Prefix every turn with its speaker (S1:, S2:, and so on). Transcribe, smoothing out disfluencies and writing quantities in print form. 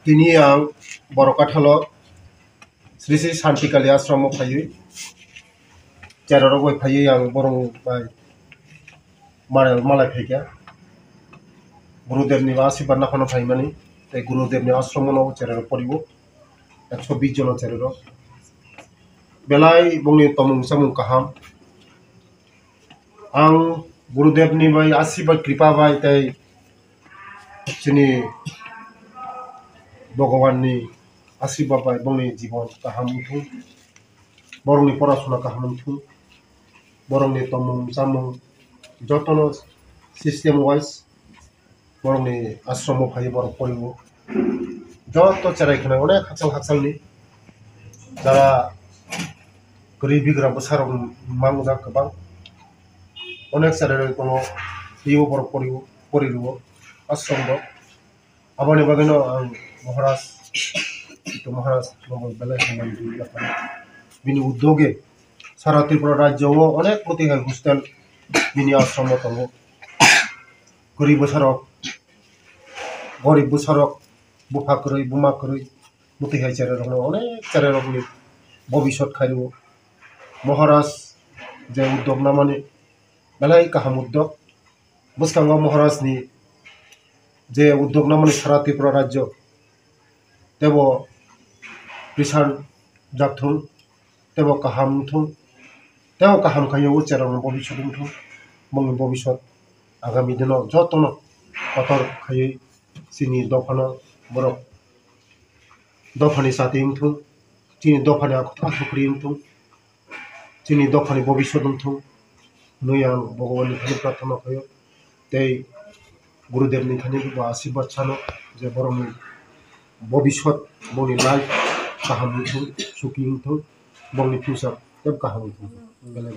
S1: Kini yang Borokathalo Sri Sri Santikali Ashram phayi Chararogoi phayi yang borong bai malai phaikya Gurudev ni Ashirwad nakhano phaimani tei Gurudev ni ashram no chararo poribo 120 jon chararo belai bongni tomung samung kaham ang Gurudev ni bai Ashirwad kripa bai tei chini Bhagavan ni Ashirwad bai bongni jibon kaham thung borong ni porashona kaham thung borong ni tomung samung jotono system wise borong ni ashram phayi borok poribo joto cherai khana onek haksal ni dara gori bigra bosarok mangjak kobang onek cherai kono bibo borok poribo ashram bo aboni bagino ang Maharaj itu Maharaj Mongol belai hamandi lapani bini uddoge sara Tripura rajyo onek protihai hostel bini ashram tongo gori bosarok gorib bosarok bufa koroi buma koroi mutihai cherai rok onek cherai rok ni bobishot khaibo Maharaj je uddog namani belai kaham uddog boskango Maharaj ni je uddog namani sara Tripura rajyo tebo Rishan jakthung tebo kaham thung tebo kaham khayo cherai bobishot thung mongni bobishot agami dino jotono kotor khayo sini dofano borok dofani sati thung chini dofani akhukri thung chini dofani bobishot thung nuyang Bhagavan ni thani pratthana khayo tei Gurudev ni thani ba Ashirwad chano je borok ni bobishot boni life kaham thung suki thung boni future teb kaham thung belai